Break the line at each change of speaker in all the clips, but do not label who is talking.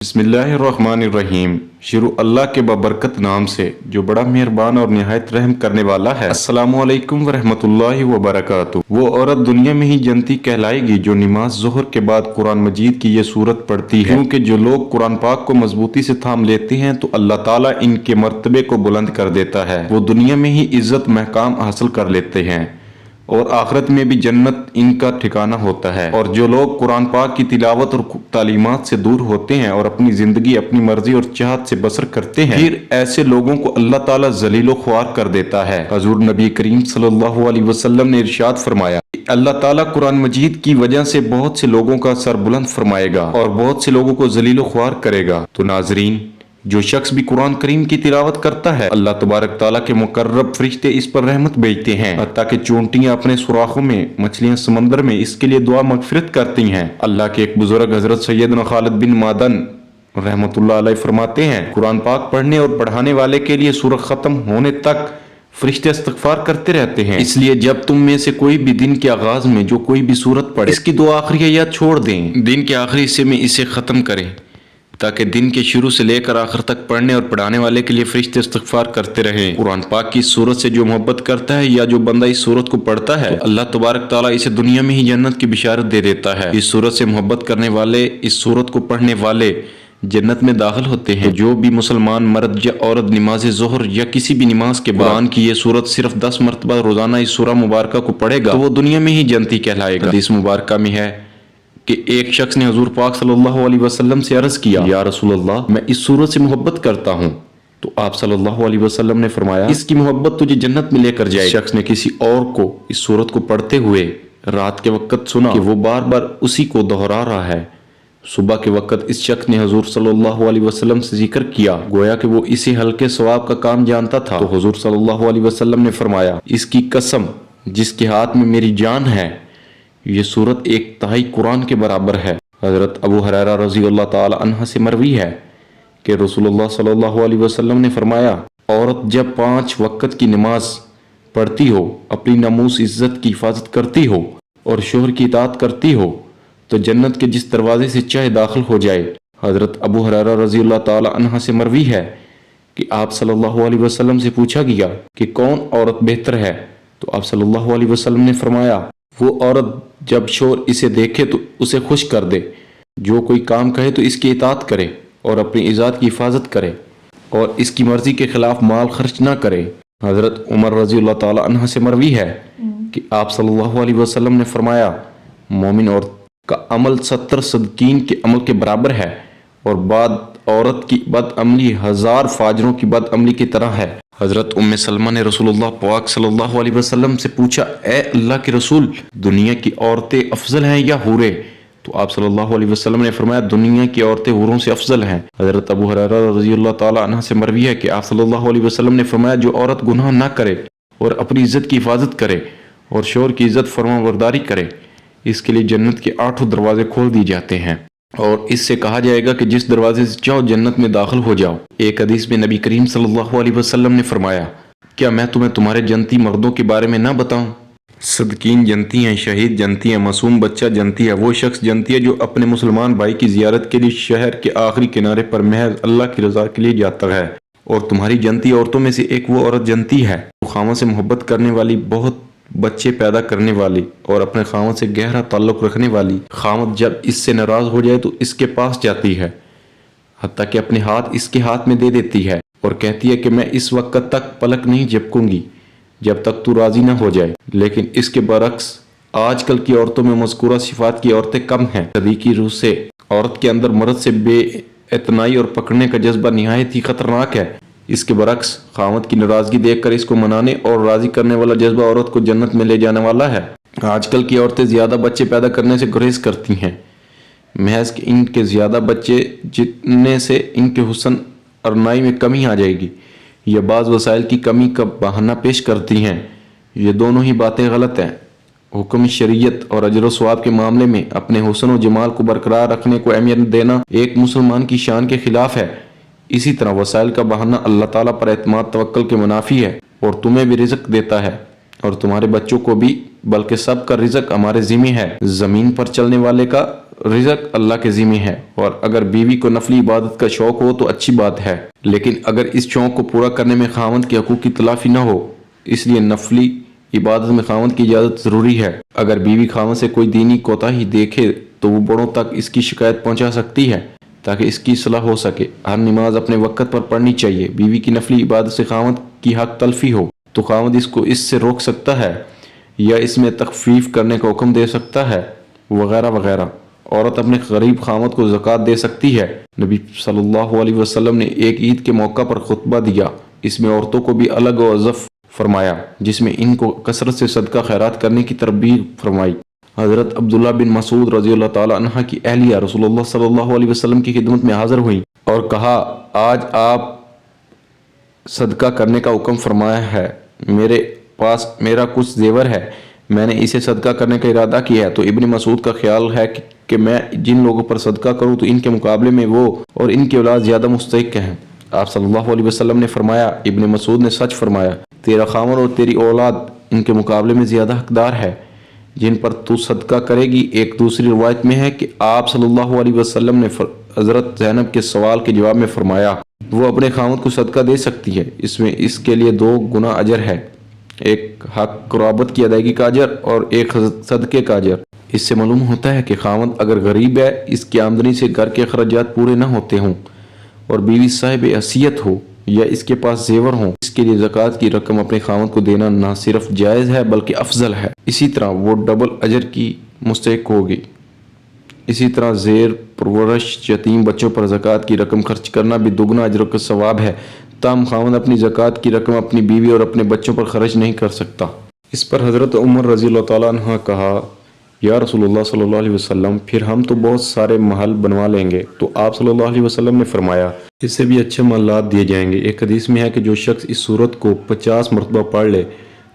बिस्मिल्लाहिर्रहमानिर्रहीम। शुरू अल्लाह के बबरकत नाम से जो बड़ा मेहरबान और निहायत रहम करने वाला है। अस्सलामु अलैकुम वरहमतुल्लाहि वबरकातुहू। वो औरत दुनिया में ही जन्नती कहलाएगी जो नमाज ज़ोहर के बाद कुरान मजीद की ये सूरत पढ़ती है, क्योंकि जो लोग कुरान पाक को मजबूती से थाम लेते हैं तो अल्लाह ताला इनके मर्तबे को बुलंद कर देता है। वो दुनिया में ही इज्जत महकाम हासिल कर लेते हैं और आखिरत में भी जन्नत इनका ठिकाना होता है। और जो लोग कुरान पाक की तिलावत और तालीमात से दूर होते हैं और अपनी जिंदगी अपनी मर्जी और चाहत से बसर करते हैं, फिर ऐसे लोगों को अल्लाह ताला जलीलो ख्वार कर देता है। हजूर नबी करीम सल्लल्लाहु अलैहि वसल्लम ने इरशाद फरमाया, अल्लाह ताला कुरान मजीद की वजह से बहुत से लोगों का सर बुलंद फरमाएगा और बहुत से लोगों को जलीलो ख्वार करेगा। तो नाजरीन, जो शख्स भी कुरान करीम की तिलावत करता है, अल्लाह तबारक ताला के मुकर्रब फरिश्ते इस पर रहमत भेजते हैं, ताकि चोंटियां अपने सुराखों में, मछलियां समंदर में इसके लिए दुआ मगफिरत करती हैं। अल्लाह के एक बुजुर्ग हजरत सैयदना खालिद बिन मादन रहमतुल्लाह अलैह फरमाते हैं, कुरान पाक पढ़ने और पढ़ाने वाले के लिए सूरत खत्म होने तक फरिश्ते इस्तगफार करते रहते हैं। इसलिए जब तुम में से कोई भी दिन के आगाज में जो कोई भी सूरत पढ़े, इसकी दो आखिरी आयत छोड़ दें, दिन के आखिरी हिस्से में इसे खत्म करें, ताकि दिन के शुरू से लेकर आखिर तक पढ़ने और पढ़ाने वाले के लिए फरिश्ते इस्तगफार करते रहें। कुरान पाक की सूरत से जो मोहब्बत करता है या जो बंदा इस सूरत को पढ़ता है, तो अल्लाह तबारक ताला इसे दुनिया में ही जन्नत की बिशारत दे देता है। इस सूरत से मोहब्बत करने वाले, इस सूरत को पढ़ने वाले जन्नत में दाखिल होते हैं। जो भी मुसलमान मर्द या औरत नमाज ज़ोहर या किसी भी नमाज के कुरान की ये सूरत सिर्फ 10 मरतबा रोजाना इस सूरह मुबारक को पढ़ेगा तो वो दुनिया में ही जन्नती कहलाएगा। हदीस मुबारक में है कि एक शख्स ने हुजूर पाक सल्लल्लाहु अलैहि वसल्लम से अर्ज किया, या रसूल अल्लाह, मैं इस सूरत से मोहब्बत करता हूँ। तो आप सल्लल्लाहु अलैहि वसल्लम ने फरमाया, इसकी मोहब्बत तुझे जन्नत में लेकर जाए। शख्स ने किसी और को इस सूरत को पढ़ते हुए रात के वक्त सुना कि वो बार बार उसी को दोहरा रहा है। सुबह के वक्त इस शख्स ने हुजूर सल्लल्लाहु अलैहि वसल्लम से जिक्र किया, गोया कि वो इसी हल्के सवाब का काम जानता था। तो हुजूर सल्लल्लाहु अलैहि वसल्लम ने फरमाया, इसकी कसम जिसके हाथ में मेरी जान है, ये सूरत 1/3 कुरान के बराबर है। हजरत अबू हुरैरा रज़ी अल्लाह ताला अन्हा से मरवी है कि रसूलुल्लाह सल्लल्लाहु अलैहि वसल्लम ने फरमाया, औरत जब 5 वक्त की नमाज पढ़ती हो, अपनी नमूस इज्जत की हिफाजत करती हो और शोहर की इताअत करती हो, तो जन्नत के जिस दरवाजे से चाहे दाखिल हो जाए। हजरत अबू हुरैरा रज़ी अल्लाह ताला अन्हा से मरवी है कि आप सल्लल्लाहु अलैहि वसल्लम से पूछा गया कि कौन औरत बेहतर है, तो आप सल्लल्लाहु अलैहि वसल्लम ने फरमाया, वो औरत जब शोर इसे देखे तो उसे खुश कर दे, जो कोई काम कहे तो इसकी इताअत करे और अपनी इज़्ज़त की हिफाजत करे और इसकी मर्जी के खिलाफ माल खर्च ना करे। हजरत उमर रज़ी अल्लाह ताला अन्हा से मरवी है कि आप सल्लल्लाहु अलैहि वसल्लम ने फरमाया, मोमिन औरत का अमल 70 सदकीन के अमल के बराबर है और बाद औरत की बदअमली 1000 फाजरों की बदअमली की तरह है। हजरत उम्मे सलमा ने रसूलुल्लाह पाक सल्लल्लाहु अलैहि वसल्लम से पूछा, ए अल्लाह के रसूल, दुनिया की औरतें अफजल हैं या हूरे? तो आप सल्लल्लाहु अलैहि वसल्लम ने फरमाया, दुनिया की औरतें हूरों से अफजल हैं। हजरत अबू हुरैरा रज़ी अल्लाह ताला अन्हु से मरवी है कि आप सल्लल्लाहु अलैहि वसल्लम ने फरमाया, जो औरत गुनाह ना करे और अपनी इज्जत की हिफाजत करे और शोहर की इज्जत फरमाबरदारी करे, इसके लिए जन्नत के 8 दरवाजे खोल दिए जाते हैं और इससे कहा जाएगा कि जिस दरवाजे से चाहो जन्नत में दाखिल हो जाओ। एक हदीस में नबी करीम सल्लल्लाहु अलैहि वसल्लम ने फरमाया, क्या मैं तुम्हें तुम्हारे जन्नती मर्दों के बारे में ना बताऊं? सदकीन जन्नती हैं, शहीद जन्नती हैं, मासूम बच्चा जन्नती है, वो शख्स जन्नती है जो अपने मुसलमान भाई की जियारत के लिए शहर के आखिरी किनारे पर महज अल्लाह की रजा के लिए जाता है। और तुम्हारी जन्नती औरतों में से एक वो औरत जन्नती है जो खामद से मोहब्बत करने वाली, बहुत बच्चे पैदा करने वाली और अपने खामद से गहरा ताल्लुक रखने वाली। खामद जब इससे नाराज हो जाए तो इसके पास जाती है, हत्ता कि अपने हाथ इसके हाथ में दे देती है और कहती है कि मैं इस वक्त तक पलक नहीं झपकूंगी जब तक तू राजी ना हो जाए। लेकिन इसके बरक्स आजकल की औरतों में मज़कूरा सिफात की औरतें कम हैं। सदीकी रूह से औरत के अंदर मर्द से बेइतनाई और पकड़ने का जज्बा निहायत ही खतरनाक है। इसके बरक्स खामद की नाराजगी देखकर इसको मनाने और राजी करने वाला जज्बा औरत को जन्नत में ले जाने वाला है। आजकल की औरतें ज्यादा बच्चे पैदा करने से गुरेज करती हैं, महज कि इनके ज्यादा बच्चे जितने से इनके हुस्न और नाई में कमी आ जाएगी या बाज़ वसाइल की कमी का बहाना पेश करती हैं। ये दोनों ही बातें गलत हैं। हुक्म शरीयत और अजर व सवाब के मामले में अपने हुस्न और जमाल को बरकरार रखने को अहमियत देना एक मुसलमान की शान के खिलाफ है। इसी तरह वसाइल का बहाना अल्लाह ताला पर एतमाद तवक्कुल के मुनाफी है और तुम्हें भी रिज़्क देता है और तुम्हारे बच्चों को भी बल्कि सब का रिज़्क हमारे ज़िम्मे है। ज़मीन पर चलने वाले का रिज़्क अल्लाह के ज़िम्मे है। और अगर बीवी को नफली इबादत का शौक़ हो तो अच्छी बात है, लेकिन अगर इस शौक़ को पूरा करने में खावंद के हकूक़ की तलाफ़ी न हो, इसलिए नफली इबादत में खावंद की इजाज़त ज़रूरी है। अगर बीवी खावंद से कोई दीनी कोताही देखे तो वो बड़ों तक इसकी शिकायत पहुँचा सकती है ताकि इसकी सलाह हो सके। हर नमाज अपने वक़्त पर पढ़नी चाहिए। बीवी की नफली इबादत से खावंद की हक तलफी हो तो खावंद इसको इससे रोक सकता है या इसमें तखफीफ करने का हुक्म दे सकता है, वगैरह वगैरह। औरत अपने गरीब खावंद को ज़कात दे सकती है। नबी सल्लल्लाहु अलैहि वसल्लम ने एक ईद के मौका पर खुतबा दिया। इसमें औरतों को भी अलग वज़फ़ फरमाया, जिसमें इनको कसरत से सदका खैरात करने की तरबीब फरमाई। हज़रत अब्दुल्ला बिन मसूद रज़ियल्लाहु ताला अन्हा की अहलिया रसूलुल्लाह सल्लल्लाहु अलैहि वसल्लम की खिदमत में हाज़िर हुई और कहा, आज आप सदका करने का हुक्म फरमाया है। मेरे पास मेरा कुछ जेवर है, मैंने इसे सदका करने का इरादा किया है। तो इब्न मसूद का ख्याल है कि मैं जिन लोगों पर सदका करूं तो इनके मुकाबले में वो और इनकी औलाद ज़्यादा मुस्तहिक़ हैं। आप सल्लल्लाहु अलैहि वसल्लम ने फरमाया, इब्न मसूद ने सच फरमाया, तेरा खामन और तेरी औलाद इनके मुकाबले में ज़्यादा हकदार है जिन पर तू सदका करेगी। एक दूसरी रिवायत में है कि आप सल्लल्लाहु अलैहि वसल्लम ने हज़रत ज़ैनब के सवाल के जवाब में फरमाया, वो अपने खामद को सदका दे सकती है, इसमें इसके लिए 2 गुना अजर है, एक हक कुराबत की अदायगी का अजर और एक सदके का अजर। इससे मालूम होता है कि खामद अगर गरीब है, इसकी आमदनी से घर के अखराजात पूरे न होते हों और बीवी साहिब हैसियत हो या इसके पास जेवर हों, इसके लिए ज़कात की रकम अपने खामद को देना न सिर्फ जायज़ है बल्कि अफजल है। इसी तरह वो डबल अजर की मुस्तहिक होगी। इसी तरह ज़ेर परवरिश यतीम बच्चों पर ज़कात की रकम खर्च करना भी दुगना अजर का सवाब है। ताम खामद अपनी ज़कात की रकम अपनी बीवी और अपने बच्चों पर खर्च नहीं कर सकता। इस पर हज़रत उमर रज़ियल्लाहु ताला अन्हा कहा, या रसूलुल्लाह सल्लल्लाहु अलैहि वसल्लम, फिर हम तो बहुत सारे महल बनवा लेंगे। तो आप सल्लल्लाहु अलैहि वसल्लम ने फरमाया, इससे भी अच्छे महलात दिए जाएंगे। एक हदीस में है कि जो शख्स इस सूरत को 50 मरतबा पढ़ ले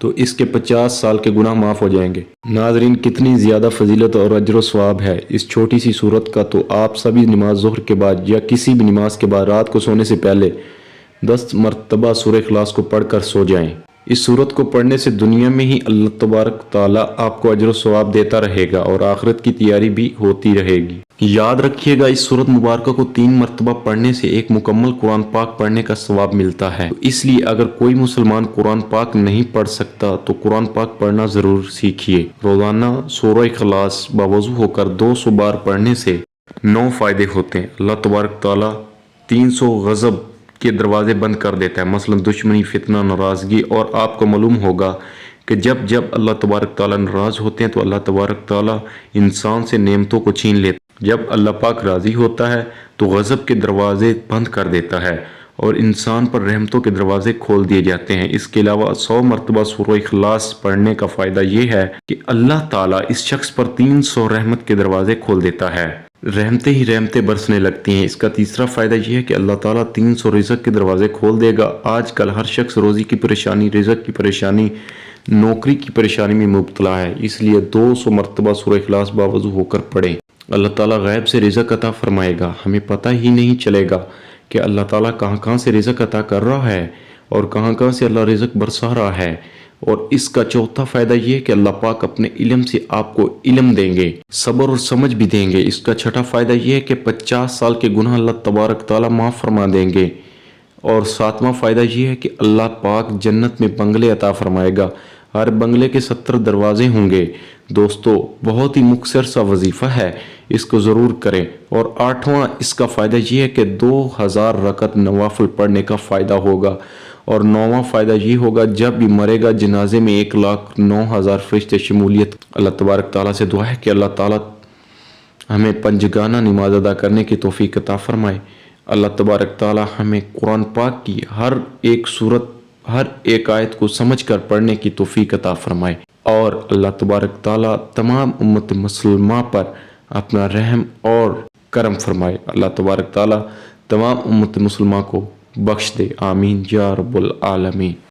तो इसके 50 साल के गुनाह माफ़ हो जाएंगे। नाज़रीन, कितनी ज़्यादा फजीलत और अजर सवाब है इस छोटी सी सूरत का। तो आप सभी नमाज ज़ोहर के बाद या किसी भी नमाज के बाद रात को सोने से पहले 10 मरतबा सूरह इखलास को पढ़ कर सो जाएं। इस सूरत को पढ़ने से दुनिया में ही अल्लाह तबारक ताला आपको अजर सवाब देता रहेगा और आखिरत की तैयारी भी होती रहेगी। याद रखिएगा, इस सूरत मुबारक को 3 मरतबा पढ़ने से एक मुकम्मल कुरान पाक पढ़ने का सवाब मिलता है। तो इसलिए अगर कोई मुसलमान कुरान पाक नहीं पढ़ सकता तो कुरान पाक पढ़ना ज़रूर सीखिए। रोज़ाना सूरह इखलास बावज़ू होकर 200 बार पढ़ने से 9 फ़ायदे होते हैं। अल्लाह तबारक ताला 300 गज़ब के दरवाजे बंद कर देता है, मसलन दुश्मनी, फितना, नाराज़गी। और आपको मालूम होगा कि जब जब अल्लाह तबारक ताला नाराज़ होते हैं तो अल्लाह तबारक ताला इंसान से नेमतों को छीन लेता है। जब अल्लाह पाक राज़ी होता है तो गज़ब के दरवाजे बंद कर देता है और इंसान पर रहमतों के दरवाजे खोल दिए जाते हैं। इसके अलावा 100 मरतबा सूरह इखलास पढ़ने का फ़ायदा ये है कि अल्लाह ताला इस शख्स पर 300 रहमत के दरवाजे खोल देता है, रहमतें ही रहमतें बरसने लगती हैं। इसका तीसरा फ़ायदा यह है कि अल्लाह ताला 300 रिज़्क़ के दरवाजे खोल देगा। आजकल हर शख्स रोज़ी की परेशानी, रिज़्क़ की परेशानी, नौकरी की परेशानी में मुब्तला है, इसलिए 200 मरतबा सूरह इखलास बावज़ू होकर पढ़ें। अल्लाह ताला गैब से रिज़्क़ अता फरमाएगा, हमें पता ही नहीं चलेगा कि अल्लाह ताला कहाँ कहाँ से रिज़्क़ अता कर रहा है और कहाँ कहाँ से अल्लाह रिज़्क़ बरसा रहा है। और इसका चौथा फ़ायदा ये है कि अल्लाह पाक अपने इल्म से आपको इल्म देंगे, सब्र और समझ भी देंगे। इसका छठा फ़ायदा ये है कि 50 साल के गुनाह अल्लाह तबारक ताला माफ़ फरमा देंगे। और 7वां फ़ायदा ये है कि अल्लाह पाक जन्नत में बंगले अता फरमाएगा, हर बंगले के 70 दरवाजे होंगे। दोस्तों, बहुत ही मुख्तसर सा वजीफ़ा है, इसको ज़रूर करें। और 8वां इसका फ़ायदा ये है कि 2000 रकत नवाफिल पढ़ने का फ़ायदा होगा। और 9वां फ़ायदा ये होगा, जब भी मरेगा जनाजे में 1,09,000 फरिश्ते शमूलियत। अल्लाह तबारक ताला से दुआ है कि अल्लाह ताला हमें पंजगाना नमाज अदा करने की तौफीक अता फरमाए। अल्लाह तबारक ताला हमें कुरान पाक की हर एक सूरत, हर एक आयत को समझ कर पढ़ने की तौफीक अता फरमाए। और अल्लाह तबारक ताला तमाम उम्मत मुसलमान पर अपना रहम और करम फरमाए। अल्लाह तबारक ताला तमाम उम्मत मुसलमान को बख्श दे। आमीन या रब्बुल आलमीन।